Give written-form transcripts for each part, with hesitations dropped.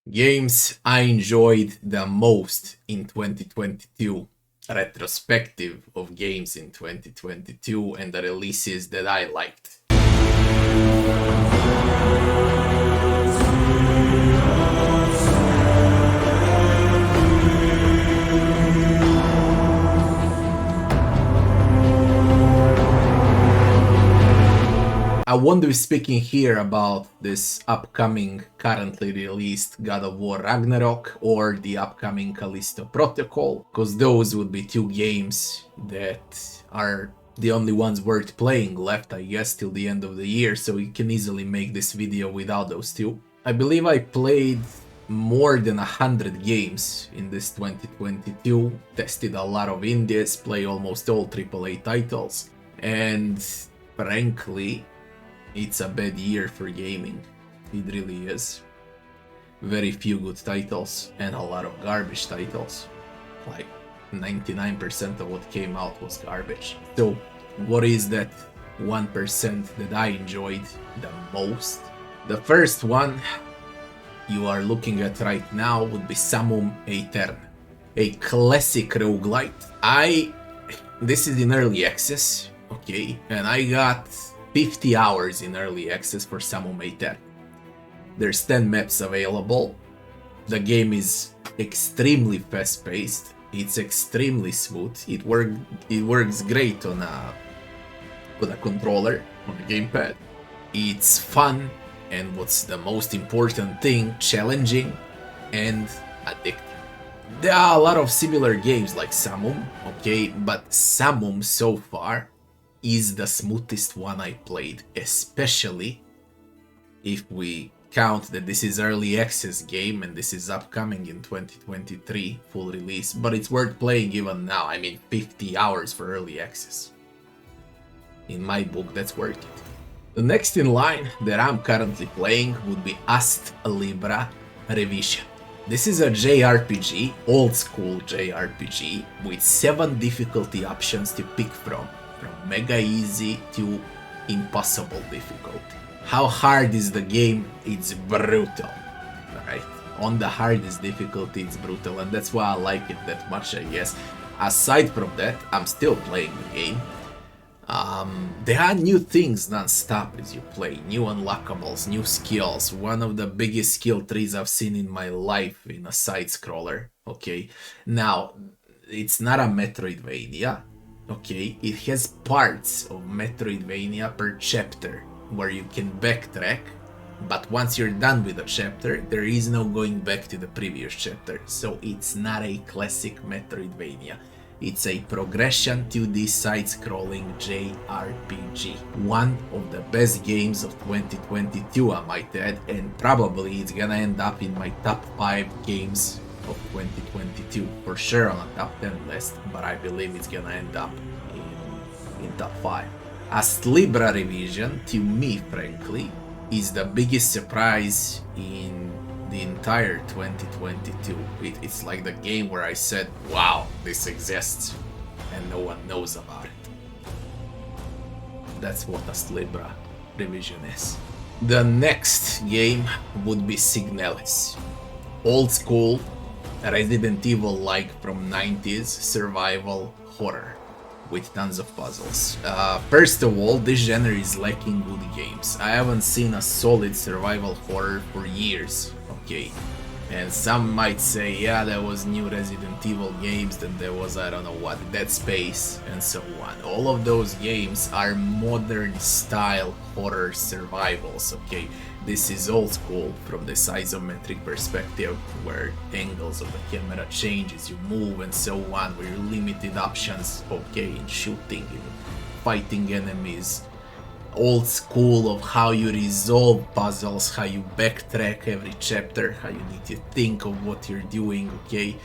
Games I enjoyed the most in 2022. Retrospective of games in 2022 and the releases that I liked. I won't be speaking here about this upcoming, currently released God of War Ragnarok or the upcoming Callisto Protocol, because those would be two games that are the only ones worth playing left, I guess, till the end of the year, so you can easily make this video without those two. I believe I played more than 100 games in this 2022, tested a lot of indies, play almost all AAA titles, and frankly, it's a bad year for gaming. It really is. Very few good titles and a lot of garbage titles. Like 99% of what came out was garbage. So what is that 1% that I enjoyed the most? The first one you are looking at right now would be Summum Aeterna, a classic roguelite. This is in early access, okay, and I got 50 hours in early access for Summum Aeterna. There's 10 maps available. The game is extremely fast-paced. It's extremely smooth. It works great on a controller, on a gamepad. It's fun, and what's the most important thing, challenging and addictive. There are a lot of similar games like Summum, okay, but Summum so far is the smoothest one I played, especially if we count that this is early access game and this is upcoming in 2023 full release, but it's worth playing even now. I mean, 50 hours for early access. In my book, that's worth it. The next in line that I'm currently playing would be Astlibra Revision. This is a JRPG, old school JRPG, with 7 difficulty options to pick from mega easy to impossible difficulty. How hard is the game? It's brutal, right? On the hardest difficulty, it's brutal, and that's why I like it that much, I guess. Aside from that, I'm still playing the game. There are new things non-stop as you play, new unlockables, new skills. One of the biggest skill trees I've seen in my life in a side-scroller, okay? Now, it's not a metroidvania, okay? It has parts of metroidvania per chapter, where you can backtrack, but once you're done with a chapter, there is no going back to the previous chapter, so it's not a classic metroidvania. It's a progression 2D side-scrolling JRPG. One of the best games of 2022, I might add, and probably it's gonna end up in my top 5 games of 2022. For sure on a top 10 list, but I believe it's gonna end up in top 5. Astlibra Revision, to me, frankly, is the biggest surprise in the entire 2022. It's like the game where I said, wow, this exists, and no one knows about it. That's what Astlibra Revision is. The next game would be Signalis. Old school, Resident Evil-like from 90s survival horror with tons of puzzles. First of all, this genre is lacking good games. I haven't seen a solid survival horror for years, okay? And some might say, yeah, there was new Resident Evil games, then there was, I don't know what, Dead Space, and so on. All of those games are modern style horror survivals, okay? This is old school from the isometric perspective, where angles of the camera change as you move and so on, where you're limited options, okay, in shooting, in fighting enemies. Old school of how you resolve puzzles, how you backtrack every chapter, how you need to think of what you're doing, okay?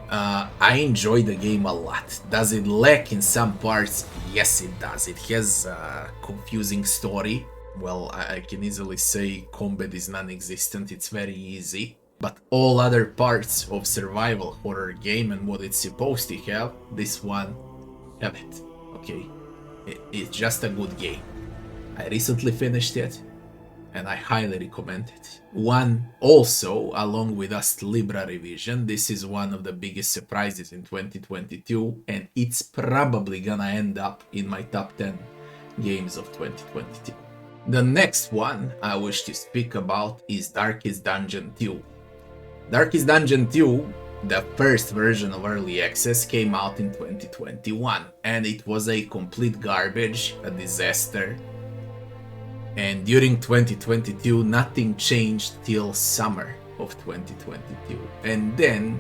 I enjoy the game a lot. Does it lack in some parts? Yes, it does. It has a confusing story. Well, I can easily say combat is non-existent, it's very easy. But all other parts of survival horror game and what it's supposed to have, this one have it, okay? It's just a good game. I recently finished it. and I highly recommend it. One also, along with Astlibra Revision, this is one of the biggest surprises in 2022, and it's probably gonna end up in my top 10 games of 2022. The next one I wish to speak about is Darkest Dungeon 2. Darkest Dungeon 2, the first version of Early Access, came out in 2021, and it was a complete garbage, a disaster. And during 2022, nothing changed till summer of 2022. And then,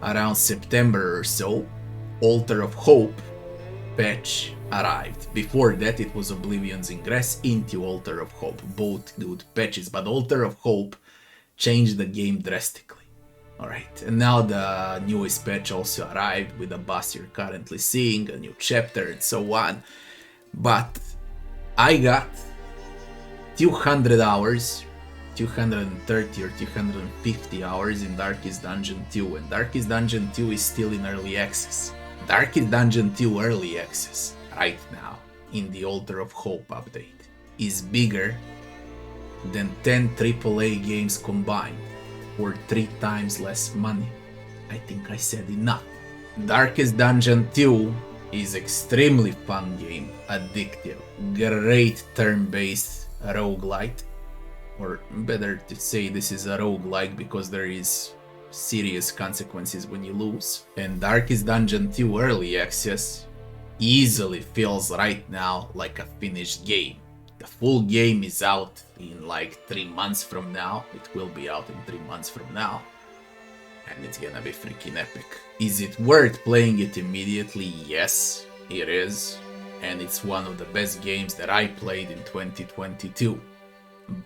around September or so, Altar of Hope patch arrived. Before that, it was Oblivion's Ingress into Altar of Hope. Both good patches, but Altar of Hope changed the game drastically. Alright, and now the newest patch also arrived with the boss you're currently seeing, a new chapter and so on. But I got 200 hours, 230 or 250 hours in Darkest Dungeon 2, and Darkest Dungeon 2 is still in Early Access. Darkest Dungeon 2 Early Access, right now, in the Altar of Hope update, is bigger than 10 AAA games combined, or 3 times less money. I think I said enough. Darkest Dungeon 2 is extremely fun game, addictive, great turn-based roguelite, or better to say this is a roguelike because there is serious consequences when you lose. And Darkest Dungeon 2 Early Access easily feels right now like a finished game. The full game is out in like 3 months from now. It will be out in 3 months from now, and it's gonna be freaking epic. Is it worth playing it immediately? Yes, it is. And it's one of the best games that I played in 2022,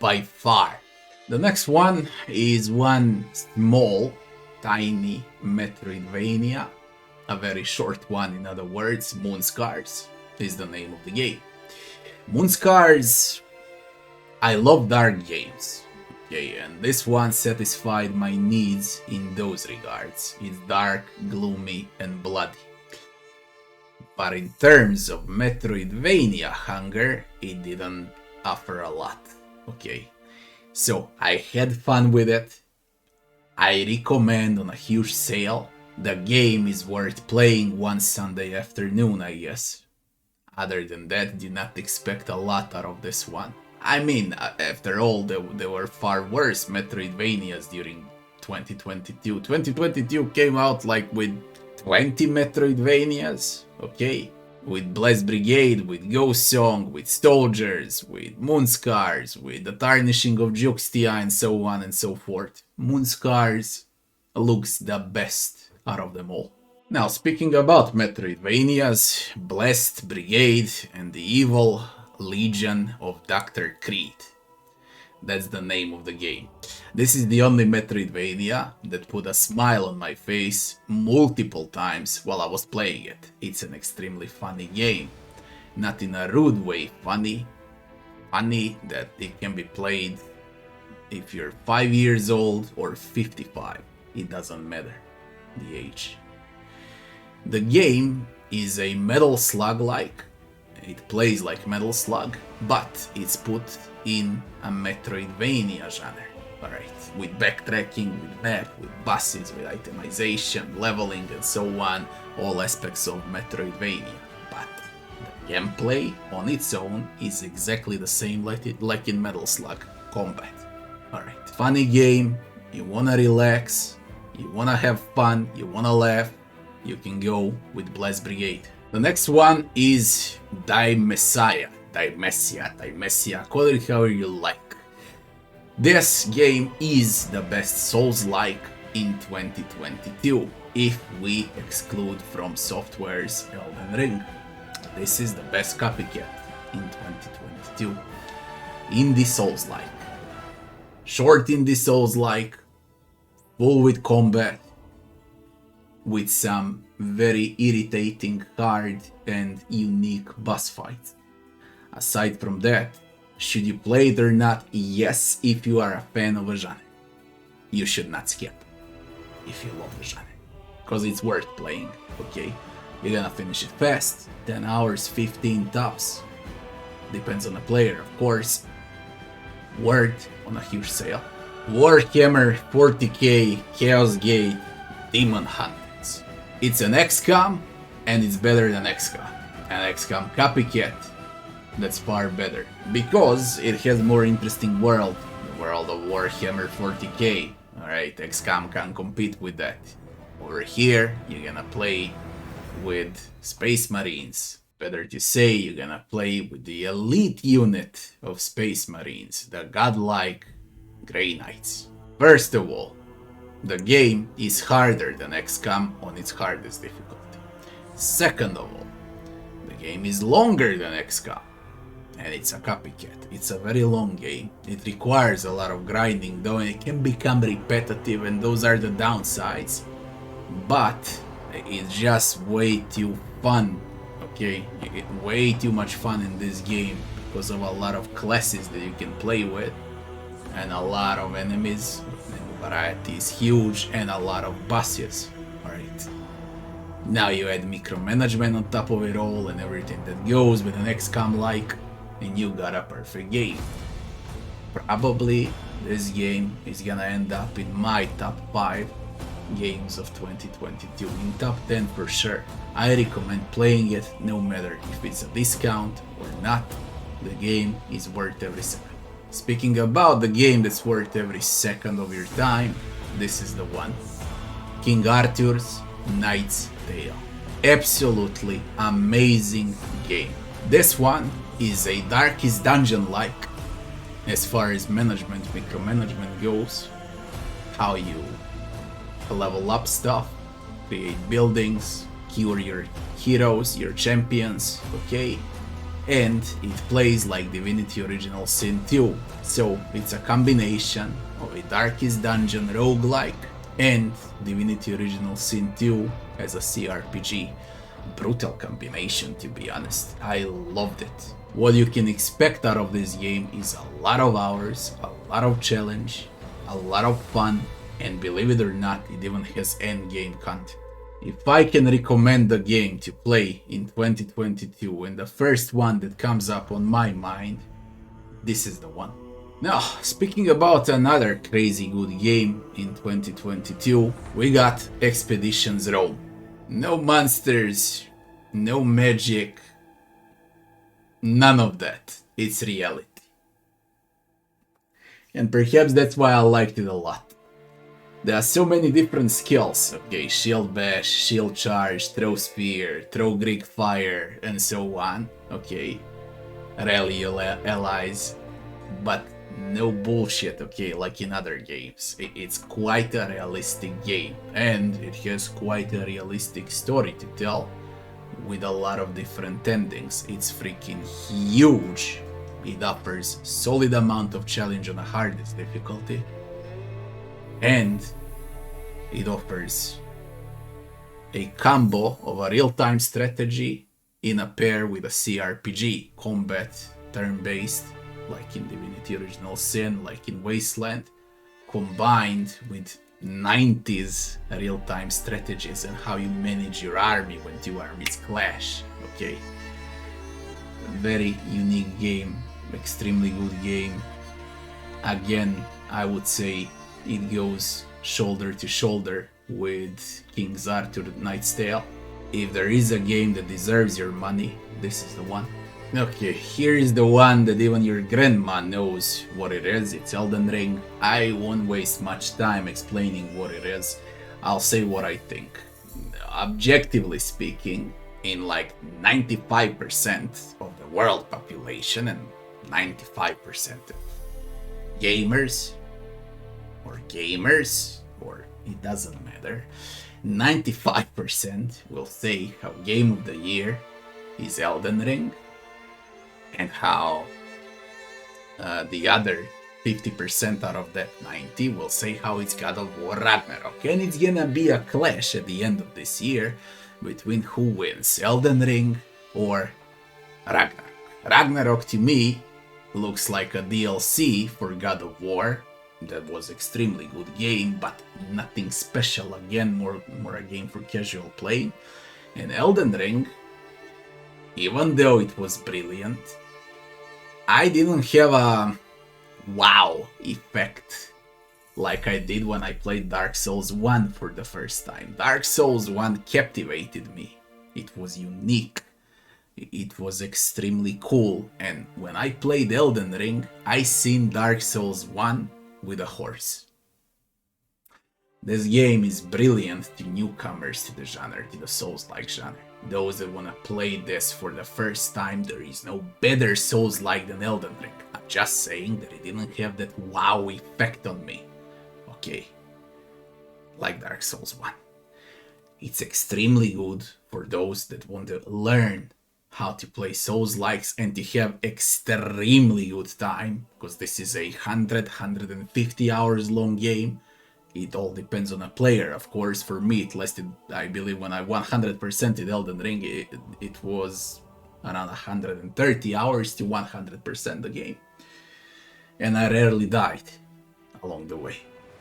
by far. The next one is one small, tiny metroidvania, a very short one in other words. Moonscars is the name of the game. Moonscars, I love dark games, okay, and this one satisfied my needs in those regards. It's dark, gloomy, and bloody. But in terms of Metroidvania hunger, it didn't offer a lot, okay? So I had fun with it. I recommend on a huge sale. The game is worth playing one Sunday afternoon, I guess. Other than that, do not expect a lot out of this one. I mean, after all, there were far worse Metroidvanias during 2022. 2022 came out like with 20 Metroidvanias, okay? With B.L.A.S.T Brigade, with Ghost Song, with Soldiers, with Moonscars, with the Tarnishing of Juxtia, and so on and so forth. Moonscars looks the best out of them all. Now, speaking about Metroidvanias, B.L.A.S.T Brigade and the Evil Legion of Dr. Creed. That's the name of the game. This is the only Metroidvania that put a smile on my face multiple times while I was playing it. It's an extremely funny game. Not in a rude way funny. Funny that it can be played if you're 5 years old or 55. It doesn't matter the age. The game is a Metal Slug-like. It plays like Metal Slug, but it's put in a Metroidvania genre. Alright, with backtracking, with map, with bosses, with itemization, leveling, and so on, all aspects of Metroidvania. But the gameplay on its own is exactly the same like in Metal Slug combat. Alright, funny game, you wanna relax, you wanna have fun, you wanna laugh, you can go with B.L.A.S.T Brigade. The next one is Thymesia, call it however you like. This game is the best Souls-like in 2022, if we exclude From Software's Elden Ring. This is the best copycat in 2022. Indie Souls-like. Short indie Souls-like, full with combat, with some very irritating, hard, and unique boss fights. Aside from that, should you play it or not? Yes, if you are a fan of a genre. You should not skip if you love the genre, because it's worth playing, okay? You're gonna finish it fast, 10 hours, 15 tops. Depends on the player, of course. word on a huge sale. Warhammer 40k Chaos Gate Daemonhunters. It's an XCOM, and it's better than XCOM. An XCOM copycat that's far better, because it has more interesting world, the world of Warhammer 40k. Alright, XCOM can compete with that. Over here, you're gonna play with Space Marines. Better to say, you're gonna play with the elite unit of Space Marines, the godlike Grey Knights. First of all, the game is harder than XCOM on its hardest difficulty. Second of all, the game is longer than XCOM, and it's a copycat. It's a very long game. It requires a lot of grinding though, and it can become repetitive, and those are the downsides. But it's just way too fun, okay? You get way too much fun in this game because of a lot of classes that you can play with, and a lot of enemies, and the variety is huge, and a lot of bosses. Alright. Now you add micromanagement on top of it all, and everything that goes with an XCOM like, and you got a perfect game. Probably this game is gonna end up in my top 5 games of 2022, in top 10 for sure. I recommend playing it no matter if it's a discount or not. The game is worth every second. Speaking about the game that's worth every second of your time, this is the one. King Arthur's Knight's Tale. Absolutely amazing game. This one is a Darkest Dungeon like as far as management, micromanagement goes. How you level up stuff, create buildings, cure your heroes, your champions, okay? And it plays like Divinity Original Sin 2, so it's a combination of a Darkest Dungeon roguelike and Divinity Original Sin 2 as a CRPG. Brutal combination, to be honest. I loved it. What you can expect out of this game is a lot of hours, a lot of challenge, a lot of fun, and believe it or not, it even has endgame content. If I can recommend the game to play in 2022, and the first one that comes up on my mind, this is the one. Now, speaking about another crazy good game in 2022, we got Expeditions Rome. No monsters, no magic, none of that. It's reality. And perhaps that's why I liked it a lot. There are so many different skills, okay, shield bash, shield charge, throw spear, throw Greek fire, and so on, okay, rally your allies, but no bullshit, okay, like in other games. It's quite a realistic game, and it has quite a realistic story to tell, with a lot of different endings. It's freaking huge. It offers solid amount of challenge on the hardest difficulty, and it offers a combo of a real-time strategy in a pair with a CRPG, combat, turn-based, like in Divinity Original Sin, like in Wasteland, combined with 90s real-time strategies and how you manage your army when two armies clash, okay? A very unique game, extremely good game. Again, I would say it goes shoulder to shoulder with King Arthur Knight's Tale. If there is a game that deserves your money, this is the one. Okay, here is the one that even your grandma knows what it is. It's Elden Ring. I won't waste much time explaining what it is. I'll say what I think. Objectively speaking, in like 95% of the world population and 95% of gamers, or it doesn't matter, 95% will say how game of the year is Elden Ring, and how the other 50% out of that 90 will say how it's God of War Ragnarok. And it's gonna be a clash at the end of this year between who wins, Elden Ring or Ragnarok. Ragnarok to me looks like a DLC for God of War. That was extremely good game, but nothing special. Again, more a game for casual play. And Elden Ring, even though it was brilliant, I didn't have a wow effect, like I did when I played Dark Souls 1 for the first time. Dark Souls 1 captivated me. It was unique. It was extremely cool, and when I played Elden Ring, I seen Dark Souls 1 with a horse. This game is brilliant to newcomers to the genre, to the Souls-like genre. Those that wanna play this for the first time, there is no better Souls-like than Elden Ring. I'm just saying that it didn't have that wow effect on me. Okay, like Dark Souls 1. It's extremely good for those that want to learn how to play Souls-likes and to have extremely good time, because this is a 150 hours long game. It all depends on a player, of course. For me, it lasted, I believe, when I 100%ed Elden Ring, it was around 130 hours to 100% the game. And I rarely died along the way.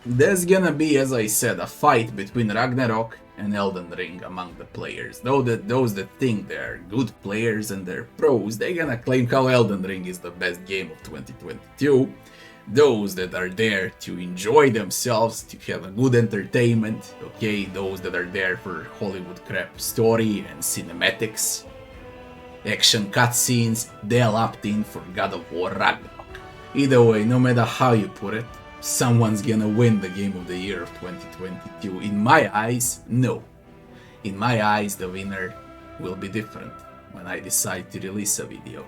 There's gonna be, as I said, a fight between Ragnarok and Elden Ring among the players. Those that think they're good players and they're pros, they're gonna claim how Elden Ring is the best game of 2022. Those that are there to enjoy themselves, to have a good entertainment, okay, those that are there for Hollywood crap story and cinematics, action cutscenes, they'll opt in for God of War Ragnarok. Either way, no matter how you put it, someone's gonna win the Game of the Year of 2022. In my eyes, no. In my eyes, the winner will be different when I decide to release a video.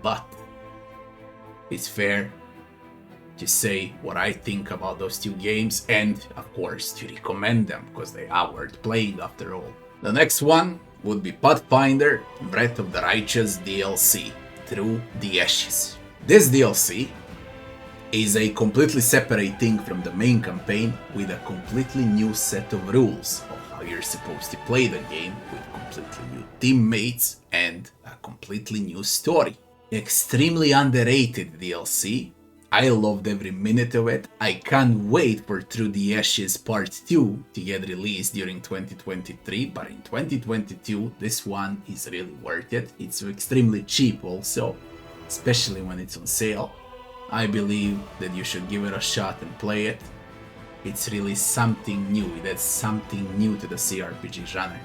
But it's fair to say what I think about those two games and, of course, to recommend them because they are worth playing after all. The next one would be Pathfinder Breath of the Righteous DLC, Through the Ashes. This DLC is a completely separate thing from the main campaign with a completely new set of rules of how you're supposed to play the game with completely new teammates and a completely new story. Extremely underrated DLC. I loved every minute of it. I can't wait for Through the Ashes Part 2 to get released during 2023, but in 2022 this one is really worth it. It's extremely cheap also, especially when it's on sale. I believe that you should give it a shot and play it. It's really something new. It adds something new to the CRPG genre.